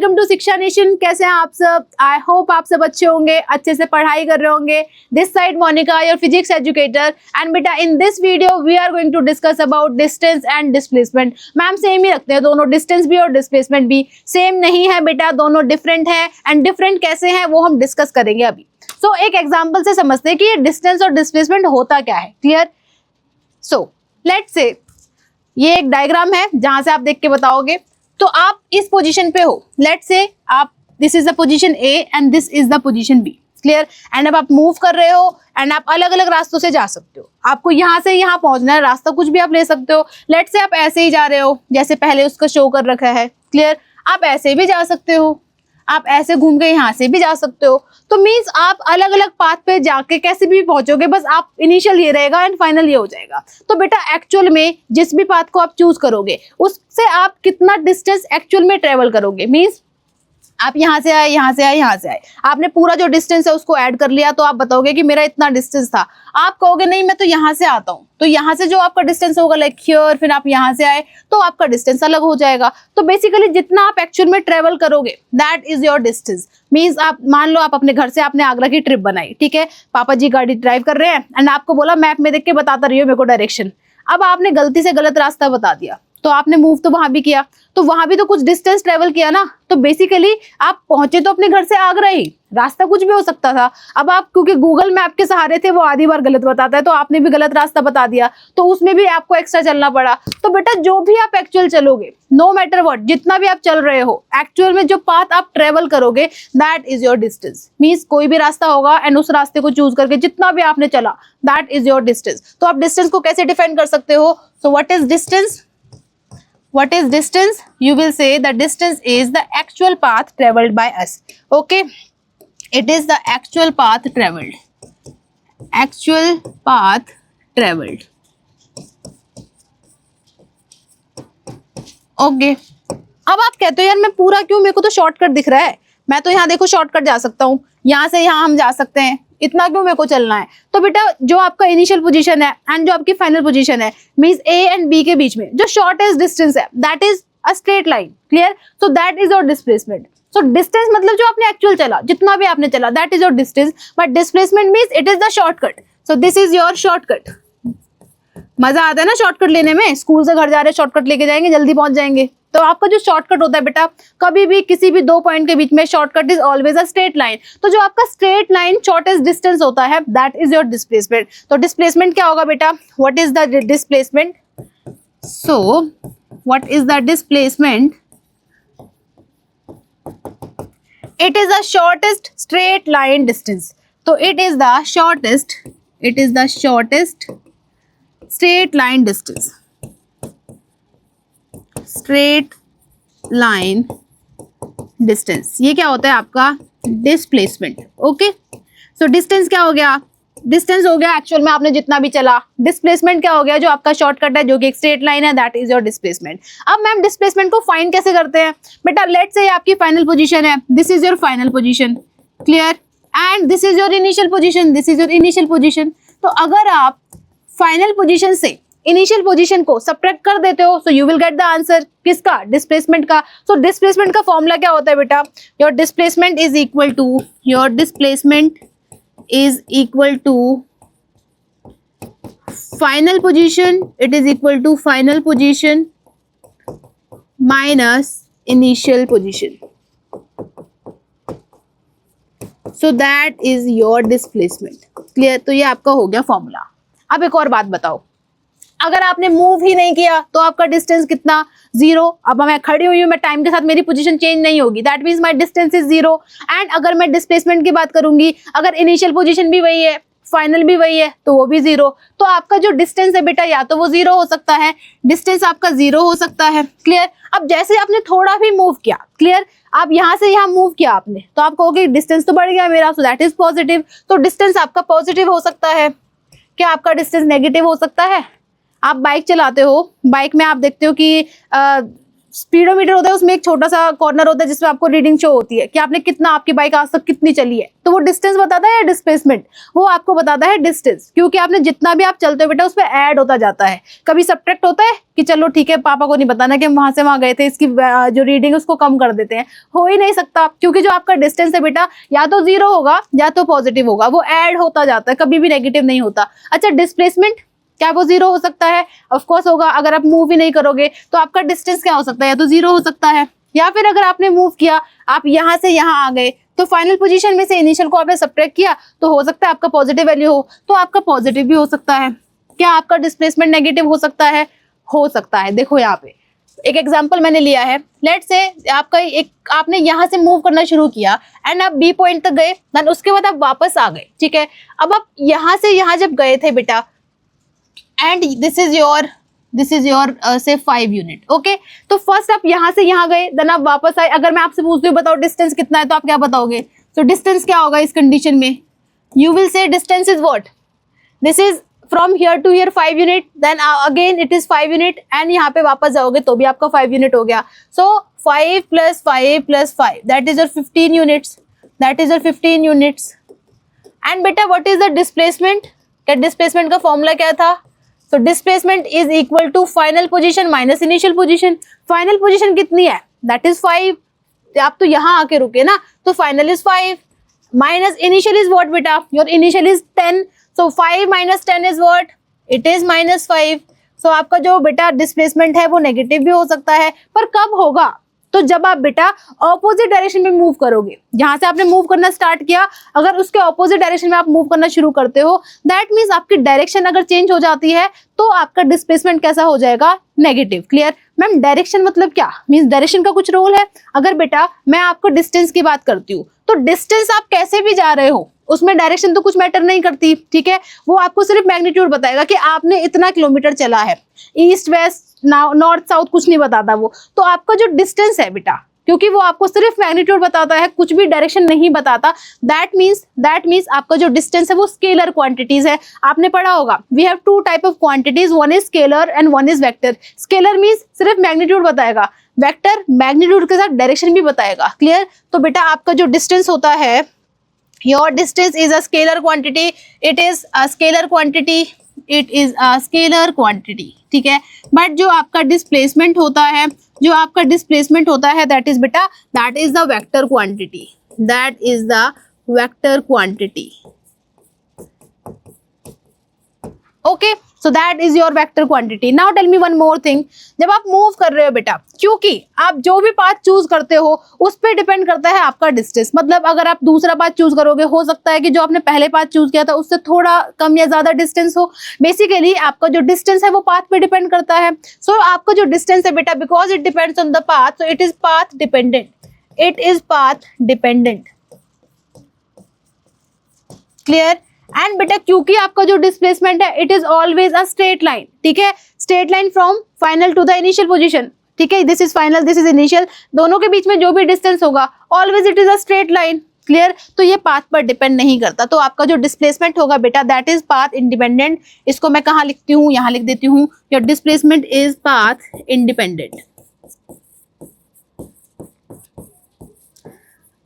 Welcome to शिक्षा nation. कैसे हैं आप सब? आई होप आप सब अच्छे होंगे, अच्छे से पढ़ाई कर रहे होंगे। This side Monika, your physics educator. And बेटा in this video we are going to discuss about distance and displacement. Ma'am same ही रखते हैं दोनों, डिस्टेंस भी और डिस्प्लेसमेंट भी सेम नहीं है बेटा, दोनों डिफरेंट है। एंड डिफरेंट कैसे हैं वो हम डिस्कस करेंगे अभी। सो एक एग्जाम्पल से समझते हैं कि ये डिस्टेंस और डिस्प्लेसमेंट होता क्या है। क्लियर? सो लेट्स से ये एक डायग्राम है जहां से आप देख के बताओगे। तो आप इस पोजीशन पे हो, लेट्स से आप, this is the position A and this is the position B. Clear? And अब आप मूव कर रहे हो एंड आप अलग अलग रास्तों से जा सकते हो। आपको यहाँ से यहाँ पहुंचना है, रास्ता कुछ भी आप ले सकते हो। लेट्स से आप ऐसे ही जा रहे हो जैसे पहले उसका शो कर रखा है। क्लियर? आप ऐसे भी जा सकते हो, आप ऐसे घूम के यहाँ से भी जा सकते हो। तो मीन्स आप अलग अलग पाथ पे जाके कैसे भी पहुंचोगे, बस आप इनिशियल ये रहेगा एंड फाइनल ये हो जाएगा। तो बेटा एक्चुअल में जिस भी पाथ को आप चूज करोगे उससे आप कितना डिस्टेंस एक्चुअल में ट्रेवल करोगे। मीन्स आप यहाँ से आए, यहाँ से आए, यहाँ से आए, आपने पूरा जो डिस्टेंस है उसको ऐड कर लिया, तो आप बताओगे कि मेरा इतना डिस्टेंस था। आप कहोगे नहीं मैं तो यहाँ से आता हूँ, तो यहाँ से जो आपका डिस्टेंस होगा लाइक हियर, फिर आप यहाँ से आए तो आपका डिस्टेंस अलग हो जाएगा। तो बेसिकली जितना आप एक्चुअल में ट्रेवल करोगे that is your distance. Means आप मान लो आप अपने घर से आपने आगरा की ट्रिप बनाई, ठीक है, पापा जी गाड़ी ड्राइव कर रहे हैं एंड आपको बोला मैप में देख के बताता रहिए मेरे को डायरेक्शन। अब आपने गलती से गलत रास्ता बता दिया, तो आपने मूव तो वहां भी किया, तो वहां भी तो कुछ डिस्टेंस ट्रेवल किया ना। तो बेसिकली आप पहुंचे तो अपने घर से आगरा ही, रास्ता कुछ भी हो सकता था। अब आप क्योंकि गूगल मैप के सहारे थे, वो आधी बार गलत बताता है, तो आपने भी गलत रास्ता बता दिया, तो उसमें भी आपको एक्स्ट्रा चलना पड़ा। तो बेटा जो भी आप एक्चुअल चलोगे, नो मैटर व्हाट, जितना भी आप चल रहे हो, एक्चुअल में जो पाथ आप ट्रेवल करोगे that is your distance. Means कोई भी रास्ता होगा एंड उस रास्ते को चूज करके जितना भी आपने चला दैट इज योर डिस्टेंस। तो आप डिस्टेंस को कैसे डिफाइन कर सकते हो? सो what is distance? What is distance? You will say the distance is the actual path traveled by us. Okay, it is the actual path traveled. Actual path traveled. Okay. अब आप कहते हो यार मैं पूरा क्यों, मेरे को तो शॉर्टकट दिख रहा है, मैं तो यहाँ देखो शॉर्टकट जा सकता हूँ, यहाँ से यहाँ हम जा सकते हैं, इतना क्यों मेरे को चलना है? तो बेटा जो आपका इनिशियल पोजीशन है एंड जो आपकी फाइनल पोजीशन है, मींस ए एंड बी के बीच में जो शॉर्टेस्ट डिस्टेंस है that is a straight line. Clear? So that is your displacement. So distance मतलब जो आपने एक्चुअल चला, जितना भी आपने चला that is your distance, but displacement means it is the shortcut. So this is your shortcut. मजा आता है ना शॉर्टकट लेने में, स्कूल से घर जा रहे शॉर्टकट लेके जाएंगे, जल्दी पहुंच जाएंगे। तो आपका जो शॉर्टकट होता है बेटा, कभी भी किसी भी दो पॉइंट के बीच में shortcut is always a straight line. तो जो आपका स्ट्रेट लाइन शॉर्टेस्ट डिस्टेंस होता है दैट इज योर डिस्प्लेसमेंट। तो डिस्प्लेसमेंट क्या होगा बेटा? What is the displacement? So what is the displacement? It is the shortest straight line distance. तो it is the shortest straight line distance. Straight line distance, ये क्या होता है आपका? डिस्प्लेसमेंट। ओके, सो डिस्टेंस क्या हो गया? डिस्टेंस हो गया एक्चुअल में आपने जितना भी चला। डिस्प्लेसमेंट क्या हो गया? जो आपका शॉर्टकट है, जो कि एक स्ट्रेट लाइन है, दैट इज योर डिस्प्लेसमेंट। अब मैम डिस्प्लेसमेंट को फाइंड कैसे करते हैं? बेटा लेट्स से आपकी फाइनल पोजीशन है, this is your final position. Clear? And this is your initial position, this is your initial position. तो अगर आप फाइनल पोजीशन से इनिशियल पोजीशन को सब्ट्रैक्ट कर देते हो, सो you will get the answer. किसका? डिस्प्लेसमेंट का। सो डिस्प्लेसमेंट का फॉर्मूला क्या होता है बेटा? Your displacement is equal to final position, it is equal to final position minus initial position. So that is your displacement. Clear? तो ये आपका हो गया फॉर्मूला। अब एक और बात बताओ, अगर आपने मूव ही नहीं किया तो आपका डिस्टेंस कितना? 0। अब मैं खड़ी हुई हूँ, मैं टाइम के साथ मेरी पोजीशन चेंज नहीं होगी, that means my distance is 0। And अगर मैं डिस्प्लेसमेंट की बात करूंगी, अगर इनिशियल पोजीशन भी वही है, फाइनल भी वही है, तो वो भी 0। तो आपका जो डिस्टेंस है बेटा, या तो वो 0 हो सकता है, डिस्टेंस आपका 0 हो सकता है। क्लियर? अब जैसे आपने थोड़ा भी मूव किया, क्लियर, आप यहाँ से यहाँ मूव किया आपने, तो आप कहोगे डिस्टेंस तो बढ़ गया मेरा, सो दैट इज पॉजिटिव। तो डिस्टेंस आपका पॉजिटिव हो सकता है। क्या आपका डिस्टेंस नेगेटिव हो सकता है? आप बाइक चलाते हो, बाइक में आप देखते हो कि स्पीडोमीटर होता है उसमें एक छोटा सा कॉर्नर होता है जिसमें आपको रीडिंग शो होती है कि आपने कितना, आपकी बाइक आज तक कितनी चली है, तो वो डिस्टेंस बताता है या डिस्प्लेसमेंट, वो आपको बताता है डिस्टेंस, क्योंकि आपने जितना भी आप चलते हो बेटा उस पर ऐड होता जाता है। कभी सब्ट्रैक्ट होता है कि चलो ठीक है पापा को नहीं बताना कि हम वहां से वहां गए थे, इसकी जो रीडिंग है उसको कम कर देते हैं, हो ही नहीं सकता, क्योंकि जो आपका डिस्टेंस है बेटा या तो 0 होगा या तो पॉजिटिव होगा, वो ऐड होता जाता है, कभी भी नेगेटिव नहीं होता। अच्छा डिस्प्लेसमेंट, क्या वो 0 हो सकता है? ऑफ कोर्स होगा। अगर आप मूव ही नहीं करोगे तो आपका डिस्टेंस क्या हो सकता है? या तो 0 हो सकता है, या फिर अगर आपने मूव किया, आप यहाँ से यहाँ आ गए, तो फाइनल पोजीशन में से इनिशियल को आपने सब्ट्रैक्ट किया, तो हो सकता है आपका पॉजिटिव वैल्यू हो, तो आपका पॉजिटिव भी हो सकता है। क्या आपका डिस्प्लेसमेंट नेगेटिव हो सकता है? हो सकता है। देखो यहाँ पे एक एग्जाम्पल मैंने लिया है, लेट्स से आपका आपने यहाँ से मूव करना शुरू किया एंड आप बी पॉइंट तक गए, देन उसके बाद आप वापस आ गए, ठीक है। अब आप यहाँ से यहाँ जब गए थे बेटा, एंड दिस इज योर से 5 यूनिट, ओके। तो फर्स्ट आप यहाँ से यहाँ गए, देन आप वापस आए। अगर मैं आपसे पूछती हूँ बताओ डिस्टेंस कितना है, तो आप क्या बताओगे? तो डिस्टेंस क्या होगा इस कंडीशन में? You will say distance is what? This is from here to here 5 unit, then again it is 5 unit, and यहाँ पे वापस जाओगे तो भी आपका 5 यूनिट हो गया। So 5 + 5 + 5 that is your 15 units, that is your 15 units. And बेटा व्हाट इज द डिस्प्लेसमेंट? क्या डिस्प्लेसमेंट का फॉर्मूला क्या था? तो displacement is equal to final position minus initial position. Final position कितनी है? That is 5। आप तो यहाँ आके रुके ना, तो final is 5 minus initial is what बेटा? Your initial is 10, so 5 - 10 is what? It is -5। सो आपका जो बेटा डिस्प्लेसमेंट है वो नेगेटिव भी हो सकता है, पर कब होगा? तो जब आप बेटा ऑपोजिट डायरेक्शन में मूव करोगे, जहां से आपने मूव करना स्टार्ट किया, अगर उसके ऑपोजिट डायरेक्शन में आप मूव करना शुरू करते हो, दैट मीन्स आपकी डायरेक्शन अगर चेंज हो जाती है तो आपका डिस्प्लेसमेंट कैसा हो जाएगा? नेगेटिव। क्लियर? मैम डायरेक्शन मतलब क्या? मीन्स डायरेक्शन का कुछ रोल है। अगर बेटा मैं आपको डिस्टेंस की बात करती हूँ, तो डिस्टेंस आप कैसे भी जा रहे हो उसमें डायरेक्शन तो कुछ मैटर नहीं करती, ठीक है। वो आपको सिर्फ मैग्नीट्यूड बताएगा कि आपने इतना किलोमीटर चला है, ईस्ट वेस्ट नॉर्थ साउथ कुछ नहीं बताता वो। तो आपका जो डिस्टेंस है बेटा, क्योंकि वो आपको सिर्फ मैग्नीट्यूड बताता है, कुछ भी डायरेक्शन नहीं बताता, दैट मीन्स आपका जो डिस्टेंस है वो स्केलर क्वांटिटीज है। आपने पढ़ा होगा we have 2 type of quantities, one is scalar and one is vector. Scalar means सिर्फ मैग्नीट्यूड बताएगा, वेक्टर मैग्नीट्यूड के साथ डायरेक्शन भी बताएगा। क्लियर? तो बेटा आपका जो डिस्टेंस होता है, your distance is a scalar quantity, it is a scalar quantity, it is a scalar quantity, ठीक है। बट जो आपका डिस्प्लेसमेंट होता है, दैट इज बेटा that is the vector quantity, that is the vector quantity, okay. So that is your vector quantity. Now tell me one more thing, जब आप move कर रहे हो बेटा, क्योंकि आप जो भी पाथ चूज करते हो उस पर डिपेंड करता है आपका डिस्टेंस। मतलब अगर आप दूसरा पाथ चूज करोगे, हो सकता है कि जो आपने पहले पाथ चूज किया था उससे थोड़ा कम या ज्यादा डिस्टेंस हो। बेसिकली आपका जो डिस्टेंस है वो पाथ पे डिपेंड करता है। सो आपका जो डिस्टेंस है बेटा, because it depends on the path, so it is path dependent, it is path dependent. Clear? And बेटा क्योंकि आपका जो डिस्प्लेसमेंट है it is always a straight line, ठीक है। Straight line from final to the initial position, ठीक है। This is final, this is initial, दोनों के बीच में जो भी डिस्टेंस होगा always it is a straight line. Clear? तो ये पाथ पर डिपेंड नहीं करता। तो आपका जो डिस्प्लेसमेंट होगा बेटा दैट इज पाथ इंडिपेंडेंट। इसको मैं कहाँ लिखती हूँ? यहाँ लिख देती हूँ, your displacement is path independent.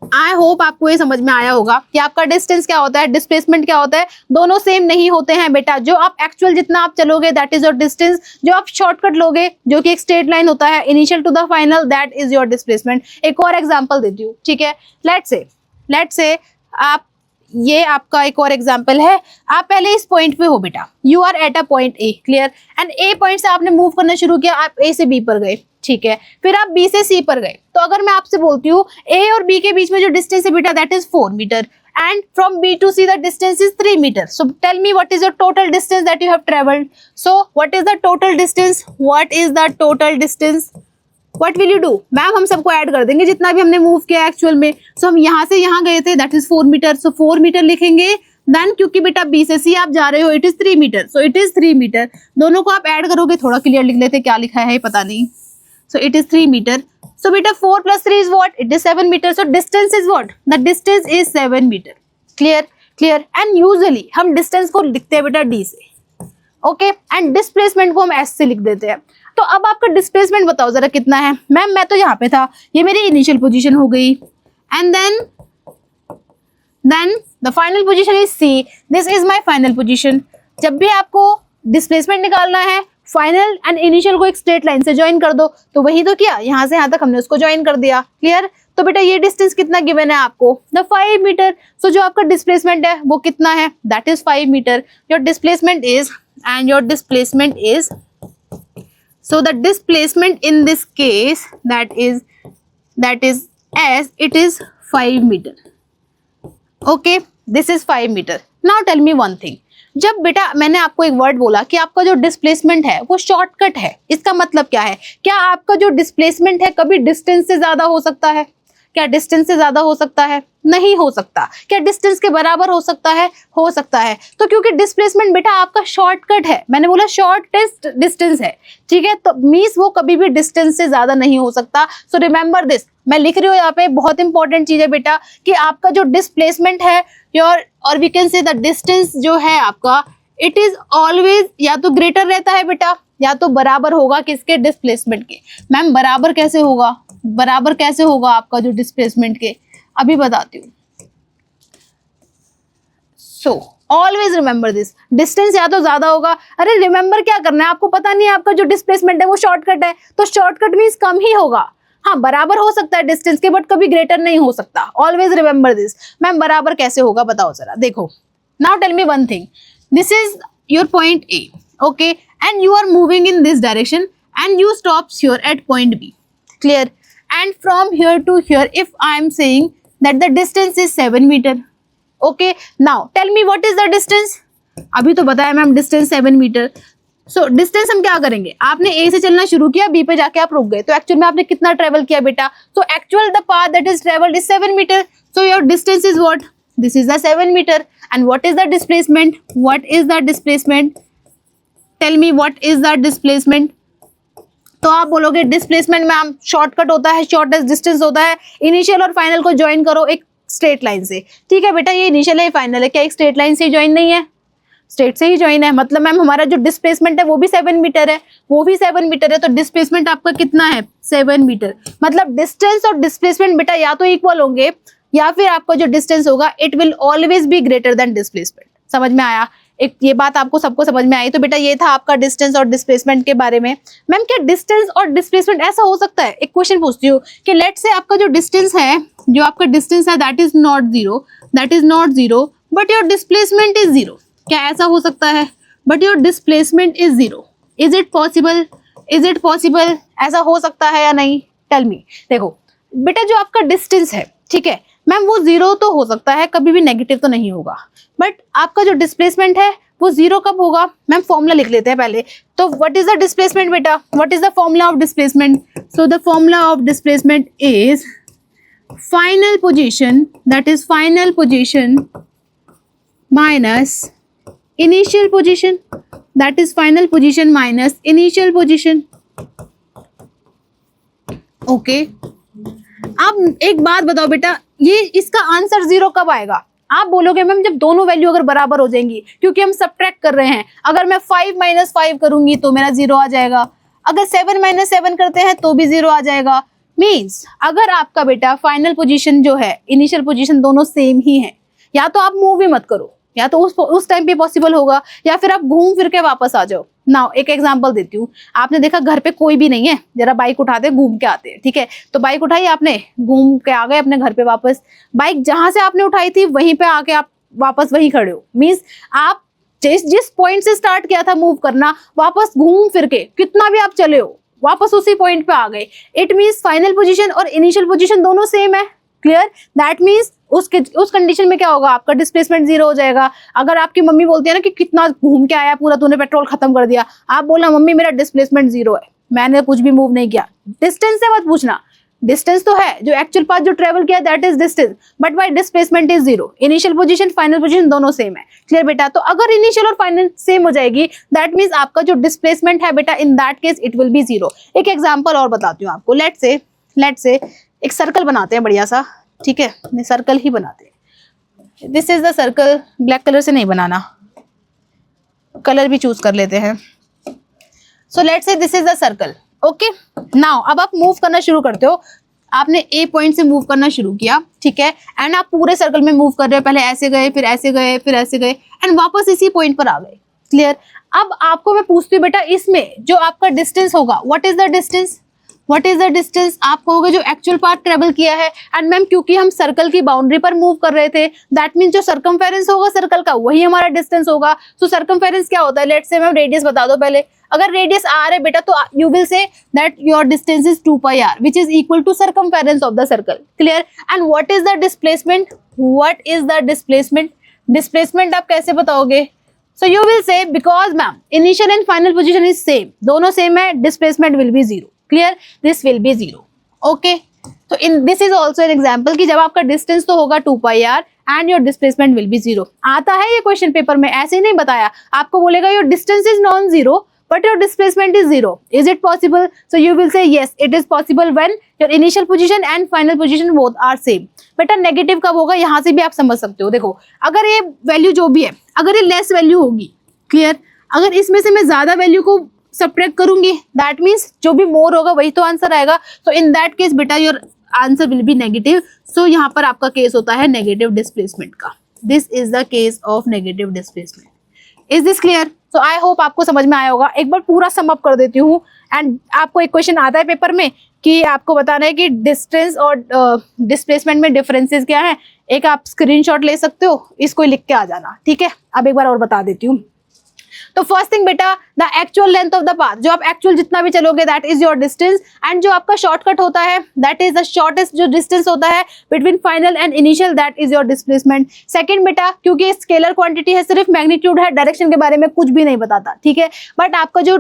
I hope आपको ये समझ में आया होगा कि आपका डिस्टेंस क्या होता है, डिस्प्लेसमेंट क्या होता है, दोनों सेम नहीं होते हैं बेटा। जो आप एक्चुअल जितना आप चलोगे दैट इज योर डिस्टेंस, जो आप शॉर्टकट लोगे जो कि एक स्ट्रेट लाइन होता है initial to the final, that is your displacement. एक और एग्जांपल देती हूँ, ठीक है। लेट्स से आप, ये आपका एक और एग्जाम्पल है, आप पहले इस पॉइंट पे हो बेटा, you are at a point A, clear. And A point से आपने मूव करना शुरू किया, आप ए से बी पर गए, ठीक है। फिर आप बी से सी पर गए। तो अगर मैं आपसे बोलती हूँ ए और बी के बीच में जो डिस्टेंस है बेटा that is 4 meter, and from B to C the distance is 3 meter. So tell me what is your total distance that you have travelled. So what is the total distance, what is the total distance, what will you do? Ma'am हम सबको add कर देंगे जितना भी हमने move किया actual में। सो हम यहाँ से यहाँ गए थे, that is 4 meter, so 4 meter लिखेंगे। देन क्योंकि बेटा बी से सी आप जा रहे हो, it is 3 meter, so it is 3 meter. दोनों को आप ऐड करोगे, थोड़ा क्लियर लिख लेते, क्या लिखा है पता नहीं। So it is 3 meter. So beta 4 plus 3 is what? It is 7 meter. So distance is what? The distance is 7 meter. Clear? Clear? And usually हम distance को लिखते हैं बेटा d से, okay? And displacement को हम s से लिख देते हैं। तो अब आपका डिस्प्लेसमेंट बताओ जरा कितना है। मैम मैं तो यहाँ पे था, ये मेरी इनिशियल पोजीशन हो गई, and then the final position is C, this is my final position. जब भी आपको डिस्प्लेसमेंट निकालना है, फाइनल एंड इनिशियल को एक स्ट्रेट लाइन से ज्वाइन कर दो, तो वही तो किया, यहाँ से यहाँ तक हमने उसको ज्वाइन कर दिया। क्लियर? तो बेटा ये डिस्टेंस कितना गिवन है आपको, द 5 मीटर। सो जो आपका डिस्प्लेसमेंट है वो कितना है, that is 5 meter. Your displacement is, and your displacement is, so the displacement in this case that is as it is 5 meter. Okay, this is 5 meter. Now tell me one thing. जब बेटा मैंने आपको एक word बोला कि आपका जो displacement है वो शॉर्टकट है, इसका मतलब क्या है? क्या आपका जो डिस्प्लेसमेंट है कभी डिस्टेंस से ज्यादा हो सकता है? क्या डिस्टेंस से ज्यादा हो सकता है? नहीं हो सकता। क्या डिस्टेंस के बराबर हो सकता है? हो सकता है। तो क्योंकि डिस्प्लेसमेंट बेटा आपका शॉर्टकट है, मैंने बोला शॉर्टेस्ट डिस्टेंस है, ठीक है, तो मींस वो कभी भी डिस्टेंस से ज्यादा नहीं हो सकता। सो रिमेंबर दिस, मैं लिख रही हूँ यहाँ पे, बहुत इंपॉर्टेंट चीज है बेटा कि आपका जो डिस्प्लेसमेंट है योर, और we can say the distance जो है आपका, इट इज ऑलवेज या तो ग्रेटर रहता है बेटा, या तो बराबर होगा किसके, डिस्प्लेसमेंट के। मैम बराबर कैसे होगा, बराबर कैसे होगा आपका जो डिस्प्लेसमेंट के, अभी बताती हूँ। So always remember this, distance या तो ज्यादा होगा, अरे रिमेंबर क्या करना है, आपको पता नहीं है आपका जो डिस्प्लेसमेंट है वो शॉर्टकट है, तो शॉर्टकट मींस कम ही होगा। हाँ बराबर हो सकता है डिस्टेंस के, बट कभी ग्रेटर नहीं हो सकता। Always remember this. मैम बराबर कैसे होगा बताओ जरा, देखो। Now tell me one thing, this is your point A, okay, and you are moving in this direction and you stops here at point B. Clear? And from here to here, if I am saying that the distance is 7 meter. Okay. Now tell me what is the distance? अभी तो बताया ma'am distance 7 meter. So distance हम क्या करेंगे, आपने ए से चलना शुरू किया, बी पे जाके आप रुक गए, तो एक्चुअल में आपने कितना ट्रेवल किया बेटा? So actual the path that is travelled is 7 meter. So your distance is what? This is the 7 meter. And what is the displacement? What is the displacement? Tell me what is the displacement. तो आप बोलोगे displacement में हम shortcut होता है, shortest distance होता है, initial और फाइनल को ज्वाइन करो एक स्ट्रेट लाइन से। ठीक है बेटा, ये इनिशियल है फाइनल है, क्या एक स्ट्रेट लाइन से ज्वाइन नहीं है? स्ट्रेट से ही ज्वाइन है, मतलब मैम हमारा जो डिस्प्लेसमेंट है वो भी 7 मीटर है, वो भी 7 मीटर है, तो डिस्प्लेसमेंट आपका कितना है? 7 मीटर। मतलब डिस्टेंस और डिस्प्लेसमेंट बेटा या तो इक्वल होंगे, या फिर आपका जो डिस्टेंस होगा it will always be greater than displacement. समझ में आया? एक ये बात आपको सबको समझ में आई? तो बेटा ये था आपका डिस्टेंस और डिस्प्लेसमेंट के बारे में। मैम क्या डिस्टेंस और डिस्प्लेसमेंट ऐसा हो सकता है? एक क्वेश्चन पूछती हूँ कि लेट से आपका जो डिस्टेंस है, जो आपका डिस्टेंस है that is not zero, but your displacement is zero. क्या ऐसा हो सकता है? But your displacement is zero. Is it possible? Is it possible? ऐसा हो सकता है या नहीं? Tell me. देखो बेटा जो आपका डिस्टेंस है, ठीक है मैम, वो जीरो तो हो सकता है, कभी भी नेगेटिव तो नहीं होगा, बट आपका जो डिस्प्लेसमेंट है वो जीरो कब होगा? मैम फॉर्मूला लिख लेते हैं पहले। तो व्हाट इज द डिस्प्लेसमेंट बेटा? What is the formula of displacement? So the formula of displacement is final position, that is final position minus initial position, that is final position minus initial position. Okay, अब एक बात बताओ बेटा, ये इसका answer zero कब आएगा? आप बोलोगे मैम जब दोनों वैल्यू अगर बराबर हो जाएंगी, क्योंकि हम सब्ट्रैक्ट कर रहे हैं। अगर मैं 5 - 5 करूंगी तो मेरा जीरो आ जाएगा, अगर 7 - 7 करते हैं तो भी जीरो आ जाएगा। मीन्स अगर आपका बेटा फाइनल पोजीशन जो है, इनिशियल पोजीशन दोनों सेम ही है, या तो आप मूव ही मत करो, या तो उस टाइम पे पॉसिबल होगा, या फिर आप घूम फिर के वापस आ जाओ। नाउ एक एग्जांपल देती हूँ। आपने देखा घर पे कोई भी नहीं है, जरा बाइक उठाते घूम के आते हैं, ठीक है, तो बाइक उठाई आपने, घूम के आ गए अपने घर पे वापस, बाइक जहां से आपने उठाई थी वहीं पे आके आप वापस वहीं खड़े हो। मीन्स आप जिस पॉइंट से स्टार्ट किया था मूव करना, वापस घूम फिर के कितना भी आप चले हो वापस उसी पॉइंट पे आ गए। इट मीन्स फाइनल पोजीशन और इनिशियल पोजीशन दोनों सेम है। क्लियर? दैट मीन्स उस कंडीशन में क्या होगा, आपका डिस्प्लेसमेंट जीरो हो जाएगा। अगर आपकी मम्मी बोलती है ना कि कितना घूम के आया पूरा, तूने पेट्रोल खत्म कर दिया, आप बोला मम्मी मेरा डिस्प्लेसमेंट जीरो है, मैंने कुछ भी मूव नहीं किया। डिस्टेंस से मत पूछना, डिस्टेंस तो है, जो एक्चुअल पाथ जो ट्रेवल किया that is distance, but by displacement is zero. Initial position final position दोनों सेम है। क्लियर बेटा? तो अगर इनिशियल और फाइनल सेम हो जाएगी, दैट मीन्स आपका जो डिस्प्लेसमेंट है बेटा, इन that case it will be zero. एक एग्जाम्पल और बताती हूँ आपको। लेट से एक सर्कल बनाते हैं बढ़िया सा, ठीक है, सर्कल ही बनाते हैं। This is the circle, black colour से नहीं बनाना, कलर भी चूज कर लेते हैं। So let's say this is the circle, okay. Now अब आप मूव करना शुरू करते हो, आपने ए पॉइंट से मूव करना शुरू किया, ठीक है, एंड आप पूरे सर्कल में मूव कर रहे हो, पहले ऐसे गए, फिर ऐसे गए, फिर ऐसे गए, एंड वापस इसी पॉइंट पर आ गए, क्लियर। अब आपको मैं पूछती हूँ बेटा, इसमें जो आपका डिस्टेंस होगा, what is the distance, what is the distance, आप कहोगे जो एक्चुअल पाथ ट्रेवल किया है। एंड मैम क्योंकि हम सर्कल की बाउंड्री पर मूव कर रहे थे, दैट मीन जो सर्कमफेरेंस होगा सर्कल का वही हमारा डिस्टेंस होगा। सो सर्कमफेरेंस क्या होता है, लेट्स से मैम रेडियस बता दो पहले। अगर रेडियस r है बेटा तो you will say that your distance is 2 pi r which is equal to circumference of the circle, clear. And what is the displacement, what is the displacement, displacement आप कैसे बताओगे। So you will say because ma'am initial and final position is same, दोनों same है, displacement will be 0, clear, this will be 0, okay. तो in this is also an example कि जब आपका distance तो होगा 2 pi r and your displacement will be 0। आता है ये क्वेश्चन पेपर में, ऐसे ही नहीं बताया, आपको बोलेगा your distance is non zero but your displacement is 0. Is it possible? So you will say yes, it is possible when your initial position and final position both are same. बेटा negative कब होगा, यहाँ से भी आप समझ सकते हो। देखो अगर ये वैल्यू जो भी है, अगर ये लेस वैल्यू होगी, क्लियर, अगर इसमें से मैं ज्यादा वैल्यू को सब्ट्रैक्ट करूंगी, दैट मीन्स जो भी मोर होगा वही तो आंसर आएगा। तो इन दैट केस बेटा your answer will be negative. So यहाँ पर आपका केस होता है नेगेटिव डिस्प्लेसमेंट का। This is the case of negative displacement. Is this clear? So I hope आपको समझ में आया होगा। एक बार पूरा सम अप कर देती हूँ। एंड आपको एक क्वेश्चन आता है पेपर में कि आपको बताना है कि डिस्टेंस और डिस्प्लेसमेंट में डिफरेंसेस क्या है। एक आप स्क्रीनशॉट ले सकते हो, इसको लिख के आ जाना, ठीक है। अब एक बार और बता देती हूँ। तो फर्स्ट थिंग बेटा, the actual length of the path, जो आप एक्चुअल जितना भी चलोगे that is your distance. And जो आपका शॉर्टकट होता है दैट इज द शॉर्टेस्ट जो डिस्टेंस होता है between final and initial, that is your displacement. Second बेटा, क्योंकि स्केलर क्वांटिटी है, सिर्फ मैग्नीट्यूड है, डायरेक्शन के बारे में कुछ भी नहीं बताता, ठीक है। बट आपका जो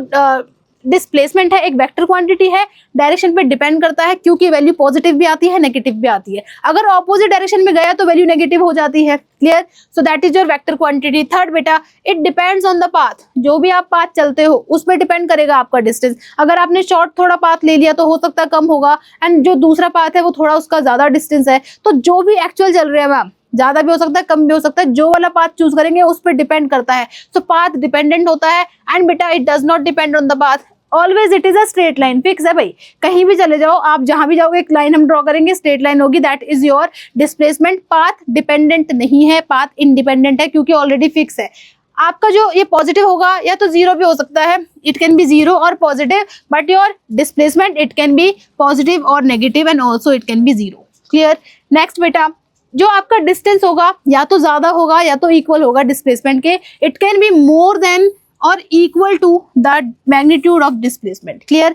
डिस्प्लेसमेंट है एक वेक्टर क्वांटिटी है, डायरेक्शन पे डिपेंड करता है, क्योंकि वैल्यू पॉजिटिव भी आती है नेगेटिव भी आती है। अगर ऑपोजिट डायरेक्शन में गया तो वैल्यू नेगेटिव हो जाती है, clear. So that is your vector quantity. Third बेटा, it depends on the path, जो भी आप पाथ चलते हो उस पर डिपेंड करेगा आपका डिस्टेंस। अगर आपने शॉर्ट थोड़ा पाथ ले लिया तो हो सकता है कम होगा, एंड जो दूसरा पाथ है वो थोड़ा उसका ज्यादा डिस्टेंस है। तो जो भी एक्चुअल चल रहे हैं मैम, ज्यादा भी हो सकता है कम भी हो सकता है, जो वाला पाथ चूज करेंगे उस पर डिपेंड करता है। सो पाथ डिपेंडेंट होता है। एंड बेटा it does not depend on the path, always it is a straight line, fix है भाई। कहीं भी चले जाओ आप, जहां भी जाओगे एक लाइन हम ड्रॉ करेंगे, स्ट्रेट लाइन होगी, that is your displacement. Path dependent नहीं है, पाथ इंडिपेंडेंट है, क्योंकि ऑलरेडी फिक्स है। आपका जो ये पॉजिटिव होगा या तो जीरो भी हो सकता है, इट कैन बी जीरो और positive, but your displacement it can be positive और negative, and also it can be zero, clear. Next बेटा, जो आपका डिस्टेंस होगा या तो ज्यादा होगा या तो इक्वल होगा डिस्प्लेसमेंट के, it can be more than और equal to the magnitude of displacement, clear.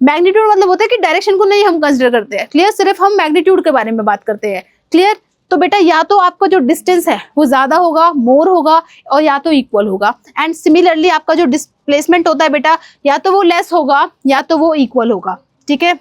Magnitude मतलब होता है कि डायरेक्शन को नहीं हम कंसिडर करते हैं, क्लियर, सिर्फ हम मैग्नीट्यूड के बारे में बात करते हैं, क्लियर। तो बेटा या तो आपका जो डिस्टेंस है वो ज्यादा होगा, मोर होगा, और या तो इक्वल होगा। एंड सिमिलरली आपका जो डिस्प्लेसमेंट होता है बेटा, या तो वो लेस होगा या तो वो इक्वल होगा, ठीक है,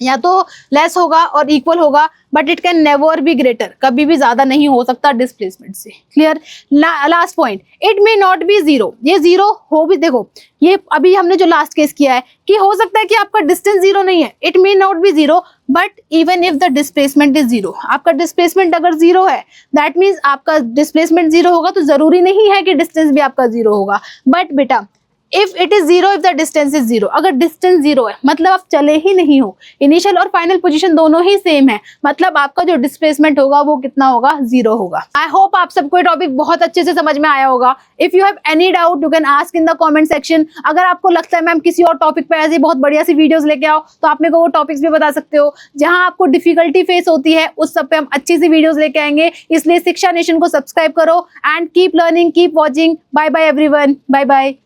या तो लेस होगा और इक्वल होगा, but it can never be greater, कभी भी ज्यादा नहीं हो सकता डिस्प्लेसमेंट से, clear. Last point, it may not be zero, ये जीरो हो भी, देखो ये अभी हमने जो लास्ट केस किया है कि हो सकता है कि आपका डिस्टेंस जीरो नहीं है, it may not be zero, but even if the displacement is zero, आपका डिस्प्लेसमेंट अगर जीरो है दैट मीन्स आपका डिस्प्लेसमेंट जीरो होगा, तो जरूरी नहीं है कि डिस्टेंस भी आपका जीरो होगा। बट बेटा if it is zero, if the distance is zero, अगर डिस्टेंस जीरो है मतलब आप चले ही नहीं हो, इनिशियल और फाइनल पोजीशन दोनों ही सेम है, मतलब आपका जो डिस्प्लेसमेंट होगा वो कितना होगा, जीरो होगा। आई होप आप सबको ये टॉपिक बहुत अच्छे से समझ में आया होगा। If you have any doubt you can ask in the comment section. अगर आपको लगता है मैम किसी और टॉपिक पे ऐसी बहुत बढ़िया सी वीडियोस लेके आओ, तो आप मेरे को वो टॉपिक्स भी बता सकते हो जहां आपको डिफिकल्टी फेस होती है, उस सब पे हम अच्छी सी वीडियोस लेके आएंगे। इसलिए शिक्षा नेशन को सब्सक्राइब करो and keep learning, keep watching. Bye bye everyone, bye bye.